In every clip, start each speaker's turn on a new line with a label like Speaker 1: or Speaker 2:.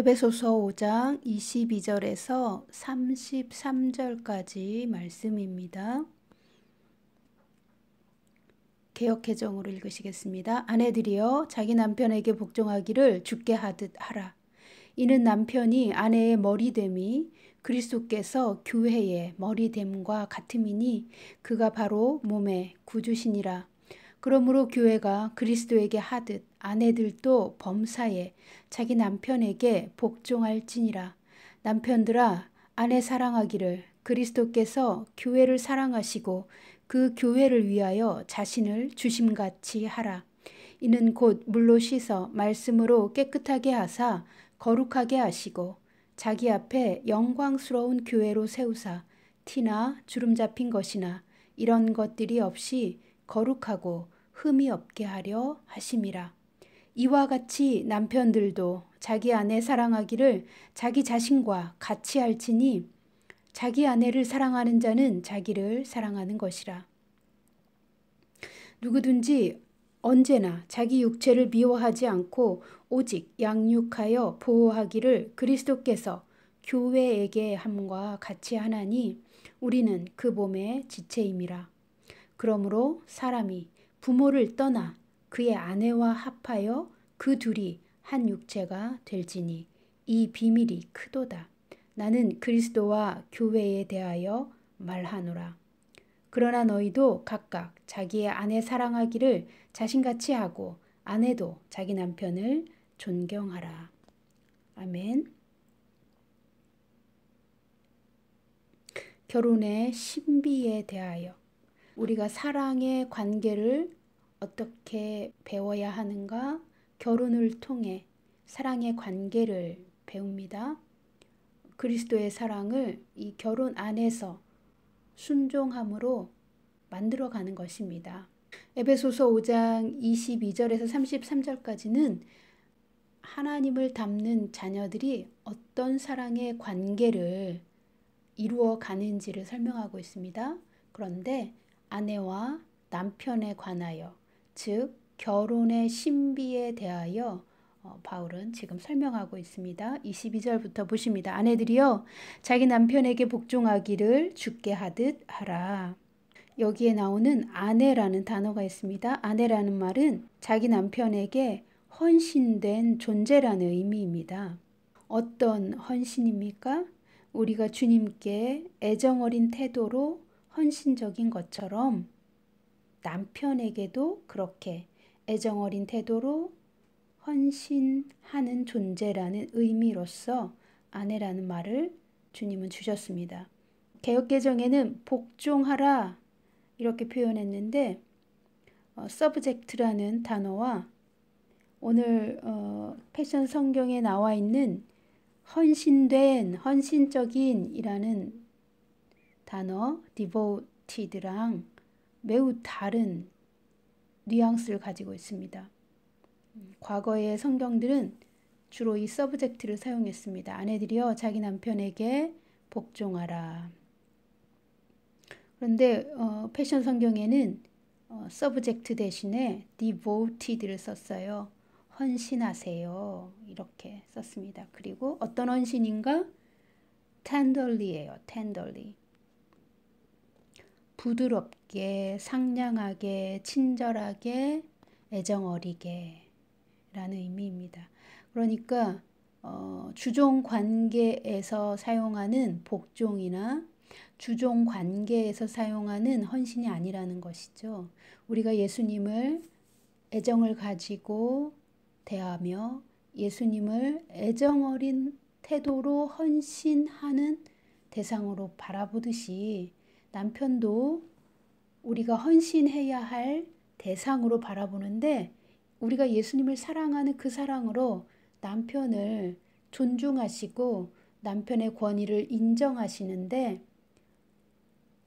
Speaker 1: 에베소서 5장 22절에서 33절까지 말씀입니다. 개역개정으로 읽으시겠습니다. 아내들이여 자기 남편에게 복종하기를 주께 하듯 하라. 이는 남편이 아내의 머리됨이 그리스도께서 교회의 머리됨과 같음이니 그가 바로 몸의 구주시니라. 그러므로 교회가 그리스도에게 하듯 아내들도 범사에 자기 남편에게 복종할지니라. 남편들아 아내 사랑하기를 그리스도께서 교회를 사랑하시고 그 교회를 위하여 자신을 주심같이 하라. 이는 곧 물로 씻어 말씀으로 깨끗하게 하사 거룩하게 하시고 자기 앞에 영광스러운 교회로 세우사 티나 주름 잡힌 것이나 이런 것들이 없이 거룩하고 흠이 없게 하려 하심이라. 이와 같이 남편들도 자기 아내 사랑하기를 자기 자신과 같이 할지니 자기 아내를 사랑하는 자는 자기를 사랑하는 것이라. 누구든지 언제나 자기 육체를 미워하지 않고 오직 양육하여 보호하기를 그리스도께서 교회에게 함과 같이 하나니 우리는 그 몸의 지체임이라. 그러므로 사람이 부모를 떠나 그의 아내와 합하여 그 둘이 한 육체가 될지니 이 비밀이 크도다. 나는 그리스도와 교회에 대하여 말하노라. 그러나 너희도 각각 자기의 아내 사랑하기를 자신같이 하고 아내도 자기 남편을 존경하라. 아멘. 결혼의 신비에 대하여 우리가 사랑의 관계를 어떻게 배워야 하는가? 결혼을 통해 사랑의 관계를 배웁니다. 그리스도의 사랑을 이 결혼 안에서 순종함으로 만들어가는 것입니다. 에베소서 5장 22절에서 33절까지는 하나님을 닮는 자녀들이 어떤 사랑의 관계를 이루어 가는지를 설명하고 있습니다. 그런데 아내와 남편에 관하여, 즉 결혼의 신비에 대하여 바울은 지금 설명하고 있습니다. 22절부터 보십니다. 아내들이여 자기 남편에게 복종하기를 주께 하듯 하라. 여기에 나오는 아내라는 단어가 있습니다. 아내라는 말은 자기 남편에게 헌신된 존재라는 의미입니다. 어떤 헌신입니까? 우리가 주님께 애정어린 태도로 헌신적인 것처럼 남편에게도 그렇게 애정어린 태도로 헌신하는 존재라는 의미로서 아내라는 말을 주님은 주셨습니다. 개역개정에는 복종하라 이렇게 표현했는데 subject라는 단어와 오늘 패션 성경에 나와 있는 헌신된, 헌신적인 이라는 단어 devoted랑 매우 다른 뉘앙스를 가지고 있습니다. 과거의 성경들은 주로 이 서브젝트를 사용했습니다. 아내들이여 자기 남편에게 복종하라. 그런데 패션 성경에는 서브젝트 대신에 devoted를 썼어요. 헌신하세요. 이렇게 썼습니다. 그리고 어떤 헌신인가? tenderly예요. tenderly. 부드럽게, 상냥하게, 친절하게, 애정어리게 라는 의미입니다. 그러니까 주종 관계에서 사용하는 복종이나 주종 관계에서 사용하는 헌신이 아니라는 것이죠. 우리가 예수님을 애정을 가지고 대하며 예수님을 애정어린 태도로 헌신하는 대상으로 바라보듯이 남편도 우리가 헌신해야 할 대상으로 바라보는데 우리가 예수님을 사랑하는 그 사랑으로 남편을 존중하시고 남편의 권위를 인정하시는데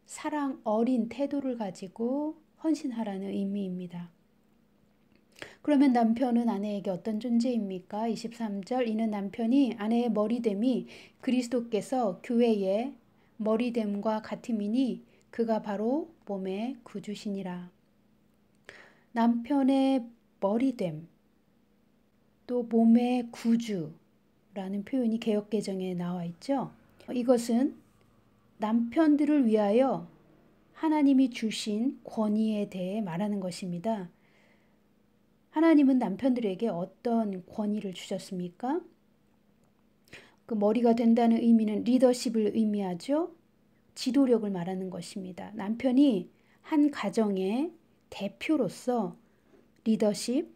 Speaker 1: 사랑 어린 태도를 가지고 헌신하라는 의미입니다. 그러면 남편은 아내에게 어떤 존재입니까? 23절 이는 남편이 아내의 머리됨이 그리스도께서 교회의 머리됨과 같음이니 그가 바로 몸의 구주시니라. 남편의 머리됨 또 몸의 구주 라는 표현이 개역개정에 나와 있죠. 이것은 남편들을 위하여 하나님이 주신 권위에 대해 말하는 것입니다. 하나님은 남편들에게 어떤 권위를 주셨습니까? 그 머리가 된다는 의미는 리더십을 의미하죠. 지도력을 말하는 것입니다. 남편이 한 가정의 대표로서 리더십,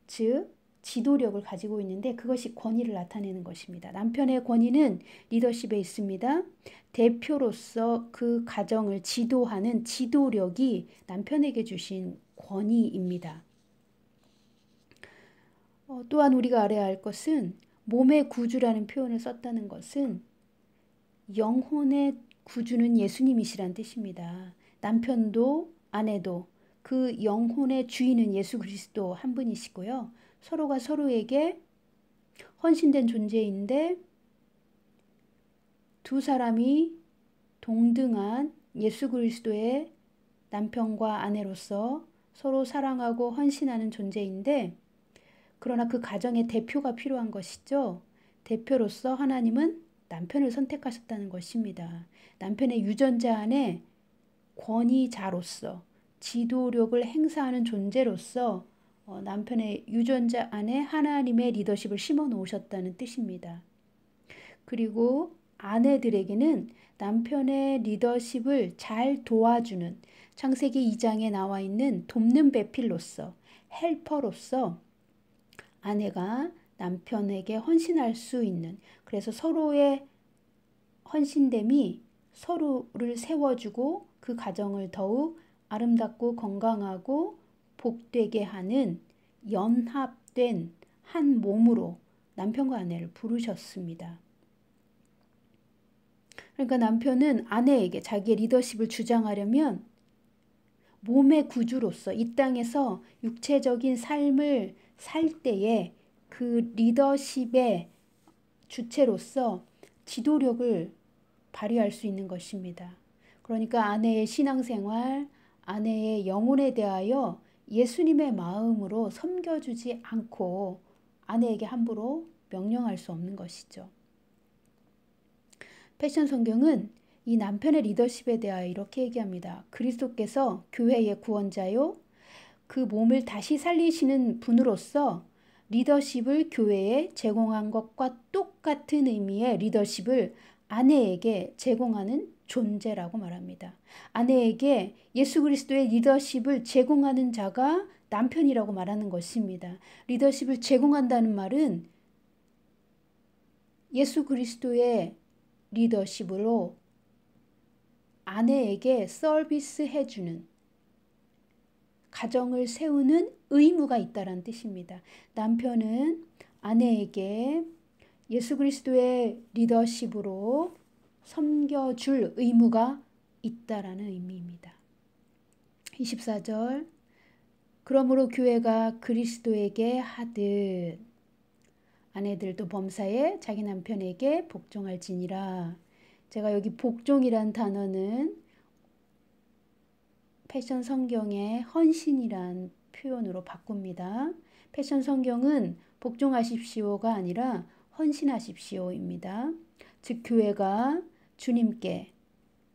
Speaker 1: 즉 지도력을 가지고 있는데 그것이 권위를 나타내는 것입니다. 남편의 권위는 리더십에 있습니다. 대표로서 그 가정을 지도하는 지도력이 남편에게 주신 권위입니다. 또한 우리가 알아야 할 것은 몸의 구주라는 표현을 썼다는 것은 영혼의 구주는 예수님이시란 뜻입니다. 남편도 아내도 그 영혼의 주인은 예수 그리스도 한 분이시고요. 서로가 서로에게 헌신된 존재인데 두 사람이 동등한 예수 그리스도의 남편과 아내로서 서로 사랑하고 헌신하는 존재인데 그러나 그 가정의 대표가 필요한 것이죠. 대표로서 하나님은 남편을 선택하셨다는 것입니다. 남편의 유전자 안에 권위자로서 지도력을 행사하는 존재로서 남편의 유전자 안에 하나님의 리더십을 심어 놓으셨다는 뜻입니다. 그리고 아내들에게는 남편의 리더십을 잘 도와주는 창세기 2장에 나와 있는 돕는 배필로서 헬퍼로서 아내가 남편에게 헌신할 수 있는 그래서 서로의 헌신됨이 서로를 세워주고 그 가정을 더욱 아름답고 건강하고 복되게 하는 연합된 한 몸으로 남편과 아내를 부르셨습니다. 그러니까 남편은 아내에게 자기의 리더십을 주장하려면 몸의 구주로서 이 땅에서 육체적인 삶을 살 때에 그 리더십의 주체로서 지도력을 발휘할 수 있는 것입니다. 그러니까 아내의 신앙생활, 아내의 영혼에 대하여 예수님의 마음으로 섬겨주지 않고 아내에게 함부로 명령할 수 없는 것이죠. 패션 성경은 이 남편의 리더십에 대하여 이렇게 얘기합니다. 그리스도께서 교회의 구원자요, 그 몸을 다시 살리시는 분으로서 리더십을 교회에 제공한 것과 똑같은 의미의 리더십을 아내에게 제공하는 존재라고 말합니다. 아내에게 예수 그리스도의 리더십을 제공하는 자가 남편이라고 말하는 것입니다. 리더십을 제공한다는 말은 예수 그리스도의 리더십으로 아내에게 서비스해주는 가정을 세우는 의무가 있다는 뜻입니다. 남편은 아내에게 예수 그리스도의 리더십으로 섬겨줄 의무가 있다라는 의미입니다. 24절 그러므로 교회가 그리스도에게 하듯 아내들도 범사에 자기 남편에게 복종할지니라. 제가 여기 복종이란 단어는 패션 성경의 헌신이란 표현으로 바꿉니다. 패션 성경은 복종하십시오가 아니라 헌신하십시오입니다. 즉 교회가 주님께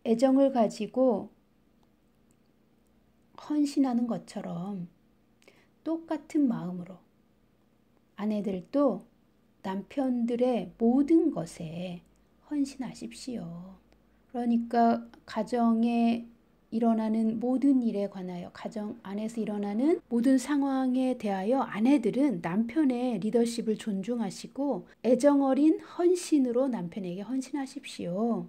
Speaker 1: 애정을 가지고 헌신하는 것처럼 똑같은 마음으로 아내들도 남편들의 모든 것에 헌신하십시오. 그러니까 가정에 일어나는 모든 일에 관하여 가정 안에서 일어나는 모든 상황에 대하여 아내들은 남편의 리더십을 존중하시고 애정어린 헌신으로 남편에게 헌신하십시오.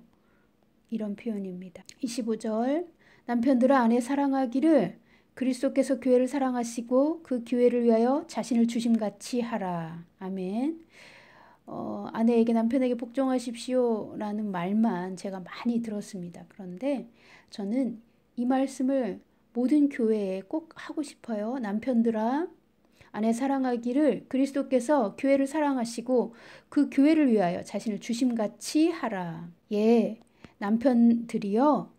Speaker 1: 이런 표현입니다. 25절 남편들아 아내 사랑하기를 그리스도께서 교회를 사랑하시고 그 교회를 위하여 자신을 주심같이 하라. 아멘. 아내에게 남편에게 복종하십시오 라는 말만 제가 많이 들었습니다. 그런데 저는 이 말씀을 모든 교회에 꼭 하고 싶어요. 남편들아 아내 사랑하기를 그리스도께서 교회를 사랑하시고 그 교회를 위하여 자신을 주심같이 하라. 예, 남편들이요.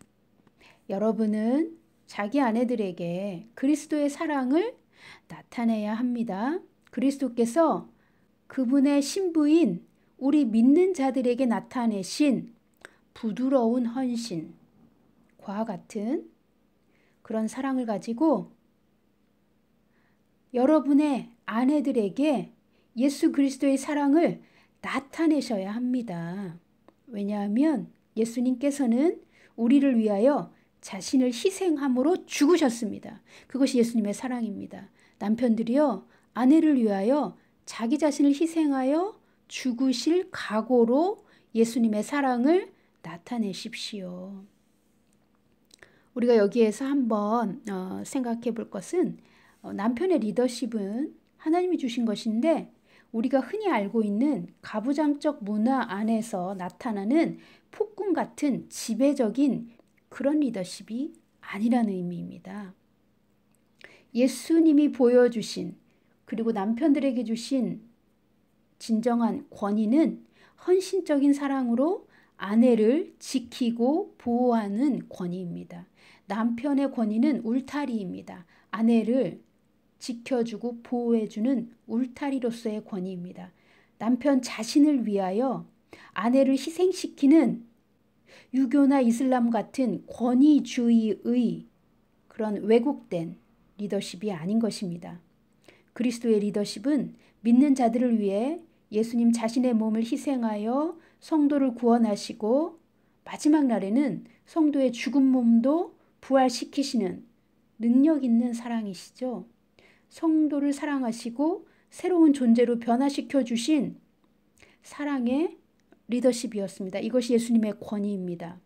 Speaker 1: 여러분은 자기 아내들에게 그리스도의 사랑을 나타내야 합니다. 그리스도께서 그분의 신부인 우리 믿는 자들에게 나타내신 부드러운 헌신과 같은 그런 사랑을 가지고 여러분의 아내들에게 예수 그리스도의 사랑을 나타내셔야 합니다. 왜냐하면 예수님께서는 우리를 위하여 자신을 희생함으로 죽으셨습니다. 그것이 예수님의 사랑입니다. 남편들이요, 아내를 위하여 자기 자신을 희생하여 죽으실 각오로 예수님의 사랑을 나타내십시오. 우리가 여기에서 한번 생각해 볼 것은 남편의 리더십은 하나님이 주신 것인데 우리가 흔히 알고 있는 가부장적 문화 안에서 나타나는 폭군 같은 지배적인 그런 리더십이 아니라는 의미입니다. 예수님이 보여주신 그리고 남편들에게 주신 진정한 권위는 헌신적인 사랑으로 아내를 지키고 보호하는 권위입니다. 남편의 권위는 울타리입니다. 아내를 지켜주고 보호해주는 울타리로서의 권위입니다. 남편 자신을 위하여 아내를 희생시키는 유교나 이슬람 같은 권위주의의 그런 왜곡된 리더십이 아닌 것입니다. 그리스도의 리더십은 믿는 자들을 위해 예수님 자신의 몸을 희생하여 성도를 구원하시고 마지막 날에는 성도의 죽은 몸도 부활시키시는 능력 있는 사랑이시죠. 성도를 사랑하시고 새로운 존재로 변화시켜 주신 사랑의 리더십이었습니다. 이것이 예수님의 권위입니다.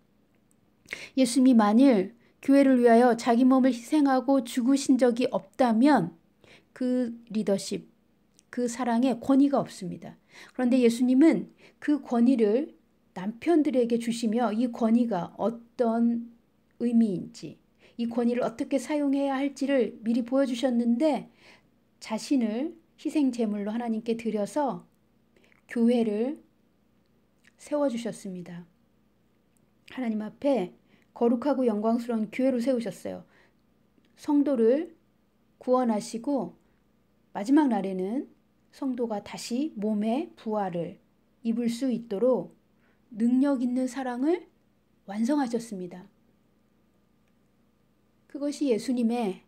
Speaker 1: 예수님이 만일 교회를 위하여 자기 몸을 희생하고 죽으신 적이 없다면 그 리더십, 그 사랑에 권위가 없습니다. 그런데 예수님은 그 권위를 남편들에게 주시며 이 권위가 어떤 의미인지, 이 권위를 어떻게 사용해야 할지를 미리 보여주셨는데 자신을 희생 제물로 하나님께 드려서 교회를 세워주셨습니다. 하나님 앞에 거룩하고 영광스러운 교회로 세우셨어요. 성도를 구원하시고 마지막 날에는 성도가 다시 몸의 부활을 입을 수 있도록 능력 있는 사랑을 완성하셨습니다. 그것이 예수님의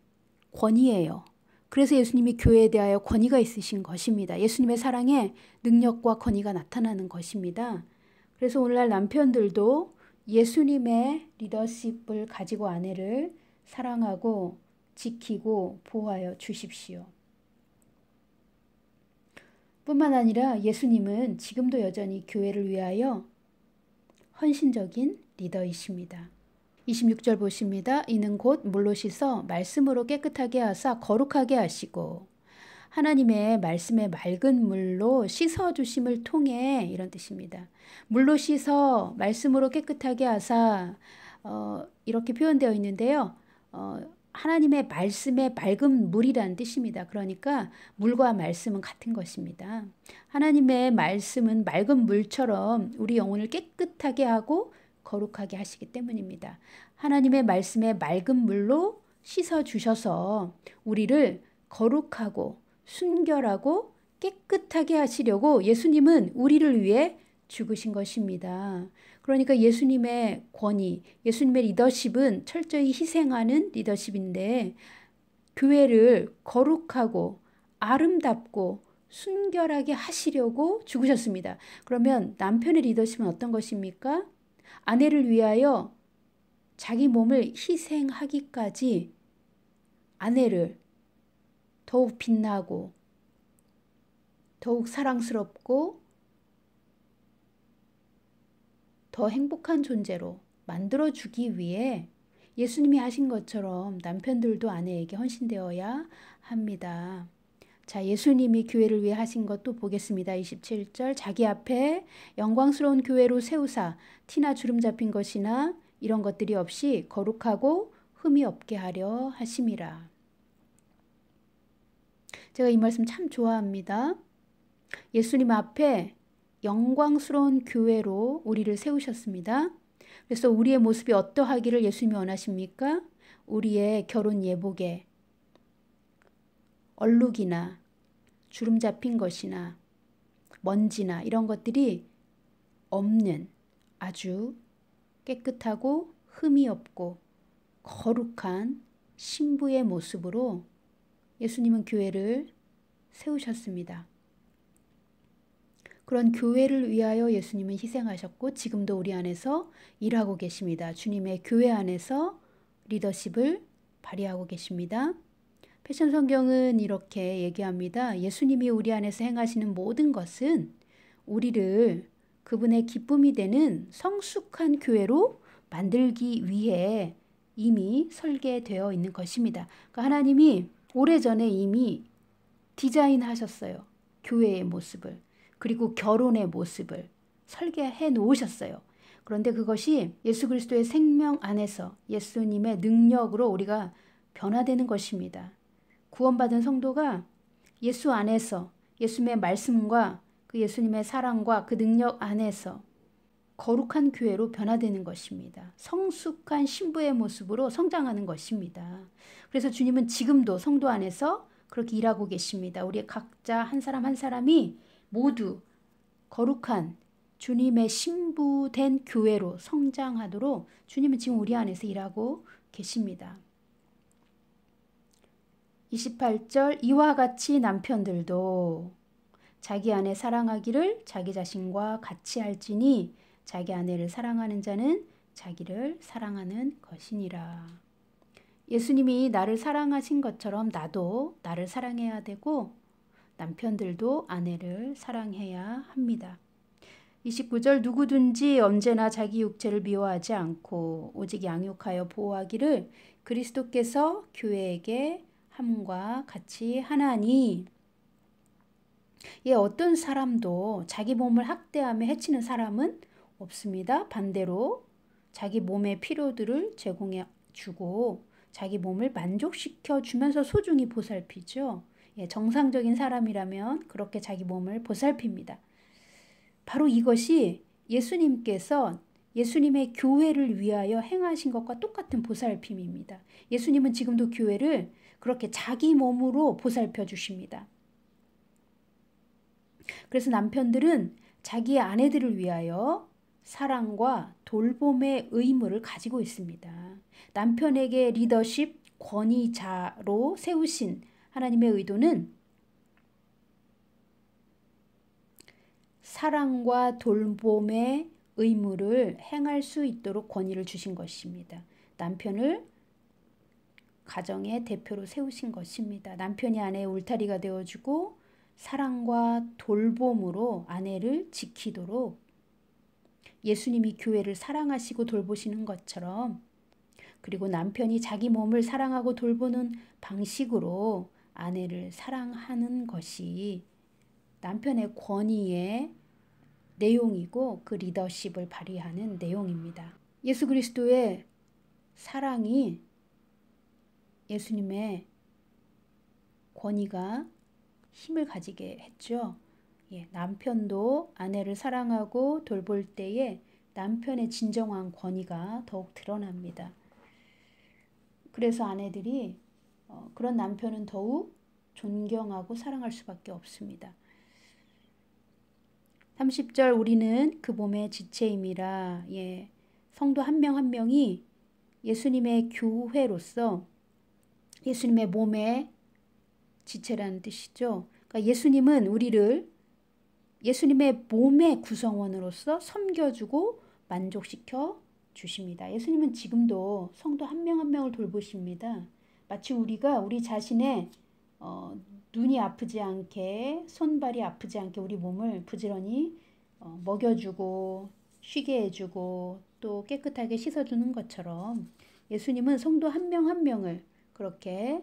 Speaker 1: 권위예요. 그래서 예수님이 교회에 대하여 권위가 있으신 것입니다. 예수님의 사랑에 능력과 권위가 나타나는 것입니다. 그래서 오늘날 남편들도 예수님의 리더십을 가지고 아내를 사랑하고 지키고 보호하여 주십시오. 뿐만 아니라 예수님은 지금도 여전히 교회를 위하여 헌신적인 리더이십니다. 26절 보십니다. 이는 곧 물로 씻어 말씀으로 깨끗하게 하사 거룩하게 하시고 하나님의 말씀의 맑은 물로 씻어주심을 통해 이런 뜻입니다. 물로 씻어 말씀으로 깨끗하게 하사 이렇게 표현되어 있는데요. 하나님의 말씀의 맑은 물이라는 뜻입니다. 그러니까 물과 말씀은 같은 것입니다. 하나님의 말씀은 맑은 물처럼 우리 영혼을 깨끗하게 하고 거룩하게 하시기 때문입니다. 하나님의 말씀에 맑은 물로 씻어주셔서 우리를 거룩하고 순결하고 깨끗하게 하시려고 예수님은 우리를 위해 죽으신 것입니다. 그러니까 예수님의 권위, 예수님의 리더십은 철저히 희생하는 리더십인데 교회를 거룩하고 아름답고 순결하게 하시려고 죽으셨습니다. 그러면 남편의 리더십은 어떤 것입니까? 아내를 위하여 자기 몸을 희생하기까지 아내를 더욱 빛나고 더욱 사랑스럽고 더 행복한 존재로 만들어주기 위해 예수님이 하신 것처럼 남편들도 아내에게 헌신되어야 합니다. 자, 예수님이 교회를 위해 하신 것도 보겠습니다. 27절 자기 앞에 영광스러운 교회로 세우사 티나 주름 잡힌 것이나 이런 것들이 없이 거룩하고 흠이 없게 하려 하심이라. 제가 이 말씀 참 좋아합니다. 예수님 앞에 영광스러운 교회로 우리를 세우셨습니다. 그래서 우리의 모습이 어떠하기를 예수님이 원하십니까? 우리의 결혼 예복에 얼룩이나 주름 잡힌 것이나 먼지나 이런 것들이 없는 아주 깨끗하고 흠이 없고 거룩한 신부의 모습으로 예수님은 교회를 세우셨습니다. 그런 교회를 위하여 예수님은 희생하셨고 지금도 우리 안에서 일하고 계십니다. 주님의 교회 안에서 리더십을 발휘하고 계십니다. 패션 성경은 이렇게 얘기합니다. 예수님이 우리 안에서 행하시는 모든 것은 우리를 그분의 기쁨이 되는 성숙한 교회로 만들기 위해 이미 설계되어 있는 것입니다. 그러니까 하나님이 오래전에 이미 디자인하셨어요. 교회의 모습을. 그리고 결혼의 모습을 설계해 놓으셨어요. 그런데 그것이 예수 그리스도의 생명 안에서 예수님의 능력으로 우리가 변화되는 것입니다. 구원받은 성도가 예수 안에서 예수님의 말씀과 그 예수님의 사랑과 그 능력 안에서 거룩한 교회로 변화되는 것입니다. 성숙한 신부의 모습으로 성장하는 것입니다. 그래서 주님은 지금도 성도 안에서 그렇게 일하고 계십니다. 우리 각자 한 사람 한 사람이 모두 거룩한 주님의 신부된 교회로 성장하도록 주님은 지금 우리 안에서 일하고 계십니다. 28절 이와 같이 남편들도 자기 아내 사랑하기를 자기 자신과 같이 할지니 자기 아내를 사랑하는 자는 자기를 사랑하는 것이니라. 예수님이 나를 사랑하신 것처럼 나도 나를 사랑해야 되고 남편들도 아내를 사랑해야 합니다. 29절 누구든지 언제나 자기 육체를 미워하지 않고 오직 양육하여 보호하기를 그리스도께서 교회에게 함과 같이 하나니. 어떤 사람도 자기 몸을 학대하며 해치는 사람은 없습니다. 반대로 자기 몸의 필요들을 제공해 주고 자기 몸을 만족시켜 주면서 소중히 보살피죠. 정상적인 사람이라면 그렇게 자기 몸을 보살핍니다. 바로 이것이 예수님께서 예수님의 교회를 위하여 행하신 것과 똑같은 보살핌입니다. 예수님은 지금도 교회를 그렇게 자기 몸으로 보살펴 주십니다. 그래서 남편들은 자기 아내들을 위하여 사랑과 돌봄의 의무를 가지고 있습니다. 남편에게 리더십 권위자로 세우신 하나님의 의도는 사랑과 돌봄의 의무를 행할 수 있도록 권위를 주신 것입니다. 남편을 가정의 대표로 세우신 것입니다. 남편이 아내의 울타리가 되어주고 사랑과 돌봄으로 아내를 지키도록 예수님이 교회를 사랑하시고 돌보시는 것처럼 그리고 남편이 자기 몸을 사랑하고 돌보는 방식으로 아내를 사랑하는 것이 남편의 권위의 내용이고 그 리더십을 발휘하는 내용입니다. 예수 그리스도의 사랑이 예수님의 권위가 힘을 가지게 했죠. 남편도 아내를 사랑하고 돌볼 때에 남편의 진정한 권위가 더욱 드러납니다. 그래서 아내들이 그런 남편은 더욱 존경하고 사랑할 수밖에 없습니다. 30절 우리는 그 몸의 지체임이라. 성도 한 명 한 명이 예수님의 교회로서 예수님의 몸의 지체라는 뜻이죠. 그러니까 예수님은 우리를 예수님의 몸의 구성원으로서 섬겨주고 만족시켜 주십니다. 예수님은 지금도 성도 한 명 한 명을 돌보십니다. 마치 우리가 우리 자신의 눈이 아프지 않게 손발이 아프지 않게 우리 몸을 부지런히 먹여주고 쉬게 해주고 또 깨끗하게 씻어주는 것처럼 예수님은 성도 한 명 한 명을 그렇게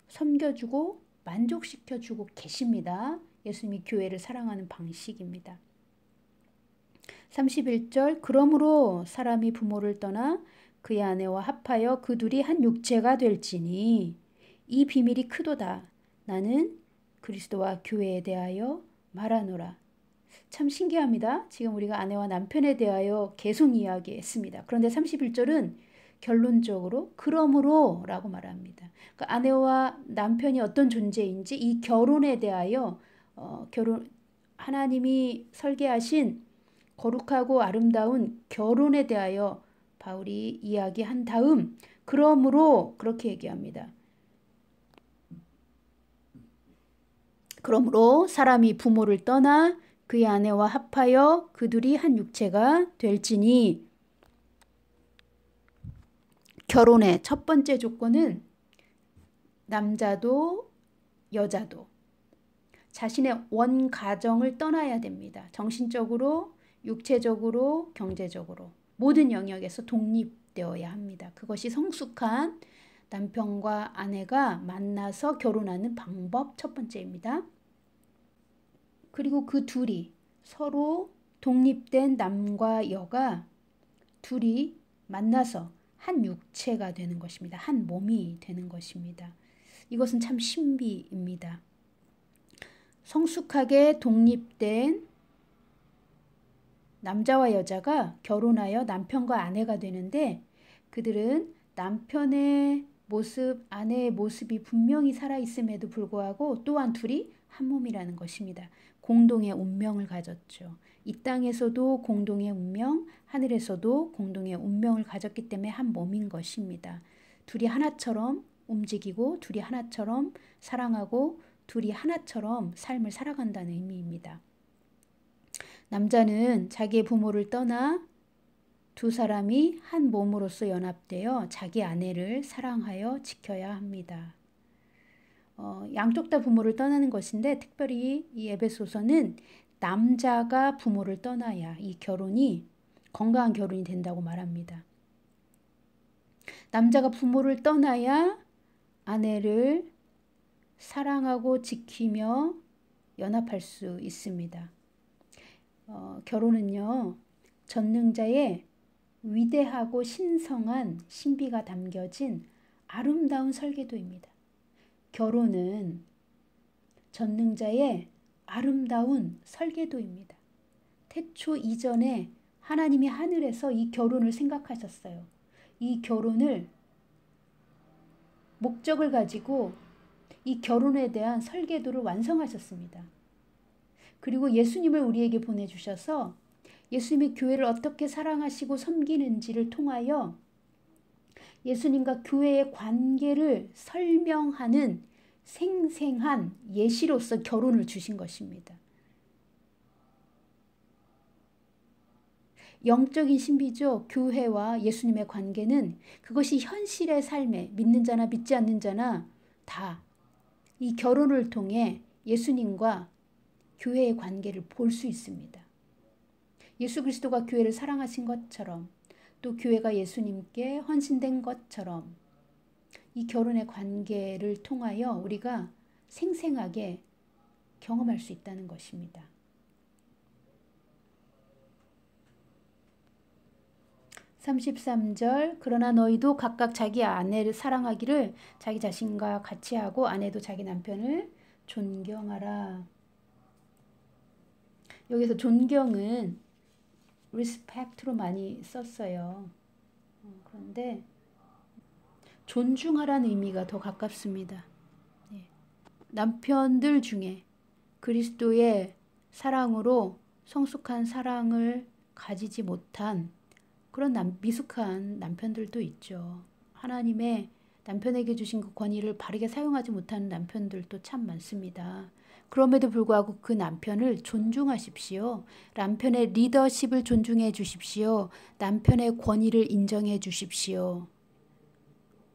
Speaker 1: 섬겨주고 만족시켜주고 계십니다. 예수님이 교회를 사랑하는 방식입니다. 31절 그러므로 사람이 부모를 떠나 그의 아내와 합하여 그 둘이 한 육체가 될지니 이 비밀이 크도다. 나는 그리스도와 교회에 대하여 말하노라. 참 신기합니다. 지금 우리가 아내와 남편에 대하여 계속 이야기했습니다. 그런데 31절은 결론적으로 그러므로 라고 말합니다. 그러니까 아내와 남편이 어떤 존재인지 이 결혼에 대하여 하나님이 설계하신 거룩하고 아름다운 결혼에 대하여 바울이 이야기한 다음, 그러므로 그렇게 얘기합니다. 그러므로 사람이 부모를 떠나 그의 아내와 합하여 그둘이 한 육체가 될지니, 결혼의 첫 번째 조건은 남자도 여자도 자신의 원 가정을 떠나야 됩니다. 정신적으로, 육체적으로, 경제적으로 모든 영역에서 독립되어야 합니다. 그것이 성숙한 남편과 아내가 만나서 결혼하는 방법 첫 번째입니다. 그리고 그 둘이 서로 독립된 남과 여가 둘이 만나서 한 육체가 되는 것입니다. 한 몸이 되는 것입니다. 이것은 참 신비입니다. 성숙하게 독립된 남자와 여자가 결혼하여 남편과 아내가 되는데, 그들은 남편의 모습, 아내의 모습이 분명히 살아있음에도 불구하고 또한 둘이 한 몸이라는 것입니다. 공동의 운명을 가졌죠. 이 땅에서도 공동의 운명, 하늘에서도 공동의 운명을 가졌기 때문에 한 몸인 것입니다. 둘이 하나처럼 움직이고 둘이 하나처럼 사랑하고 둘이 하나처럼 삶을 살아간다는 의미입니다. 남자는 자기의 부모를 떠나 두 사람이 한 몸으로서 연합되어 자기 아내를 사랑하여 지켜야 합니다. 양쪽 다 부모를 떠나는 것인데, 특별히 이 에베소서는 남자가 부모를 떠나야 이 결혼이 건강한 결혼이 된다고 말합니다. 남자가 부모를 떠나야 아내를 사랑하고 지키며 연합할 수 있습니다. 결혼은요, 전능자의 위대하고 신성한 신비가 담겨진 아름다운 설계도입니다. 결혼은 전능자의 아름다운 설계도입니다. 태초 이전에 하나님이 하늘에서 이 결혼을 생각하셨어요. 이 결혼을 목적을 가지고 이 결혼에 대한 설계도를 완성하셨습니다. 그리고 예수님을 우리에게 보내주셔서 예수님이 교회를 어떻게 사랑하시고 섬기는지를 통하여 예수님과 교회의 관계를 설명하는 생생한 예시로서 결혼을 주신 것입니다. 영적인 신비죠. 교회와 예수님의 관계는 그것이 현실의 삶에 믿는 자나 믿지 않는 자나 다 이 결혼을 통해 예수님과 교회의 관계를 볼 수 있습니다. 예수 그리스도가 교회를 사랑하신 것처럼, 또 교회가 예수님께 헌신된 것처럼 이 결혼의 관계를 통하여 우리가 생생하게 경험할 수 있다는 것입니다. 33절, 그러나 너희도 각각 자기 아내를 사랑하기를 자기 자신과 같이 하고 아내도 자기 남편을 존경하라. 여기서 존경은 respect로 많이 썼어요. 그런데 존중하라는 의미가 더 가깝습니다. 남편들 중에 그리스도의 사랑으로 성숙한 사랑을 가지지 못한 그런 미숙한 남편들도 있죠. 하나님의 남편에게 주신 그 권위를 바르게 사용하지 못하는 남편들도 참 많습니다. 그럼에도 불구하고 그 남편을 존중하십시오. 남편의 리더십을 존중해 주십시오. 남편의 권위를 인정해 주십시오.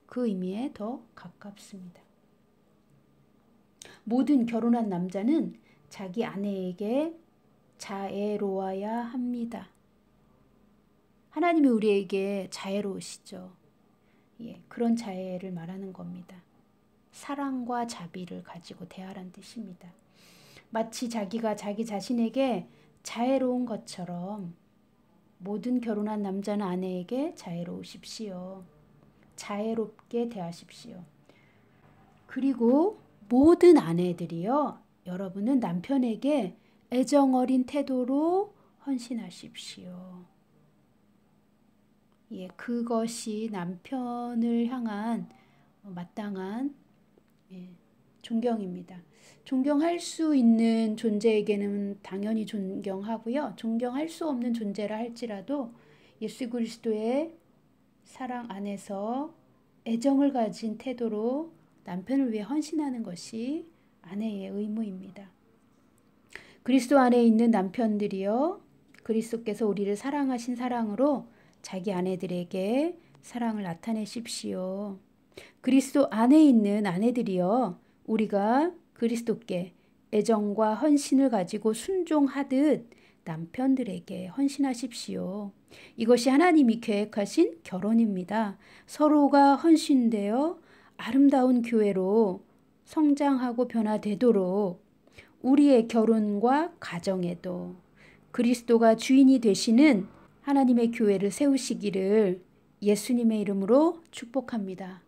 Speaker 1: 그 의미에 더 가깝습니다. 모든 결혼한 남자는 자기 아내에게 자애로워야 합니다. 하나님이 우리에게 자애로우시죠. 그런 자애를 말하는 겁니다. 사랑과 자비를 가지고 대하라는 뜻입니다. 마치 자기가 자기 자신에게 자애로운 것처럼 모든 결혼한 남자는 아내에게 자애로우십시오. 자애롭게 대하십시오. 그리고 모든 아내들이요, 여러분은 남편에게 애정어린 태도로 헌신하십시오. 그것이 남편을 향한 마땅한 존경입니다. 존경할 수 있는 존재에게는 당연히 존경하고요. 존경할 수 없는 존재라 할지라도 예수 그리스도의 사랑 안에서 애정을 가진 태도로 남편을 위해 헌신하는 것이 아내의 의무입니다. 그리스도 안에 있는 남편들이요, 그리스도께서 우리를 사랑하신 사랑으로 자기 아내들에게 사랑을 나타내십시오. 그리스도 안에 있는 아내들이요, 우리가 그리스도께 애정과 헌신을 가지고 순종하듯 남편들에게 헌신하십시오. 이것이 하나님이 계획하신 결혼입니다. 서로가 헌신되어 아름다운 교회로 성장하고 변화되도록 우리의 결혼과 가정에도 그리스도가 주인이 되시는 하나님의 교회를 세우시기를 예수님의 이름으로 축복합니다.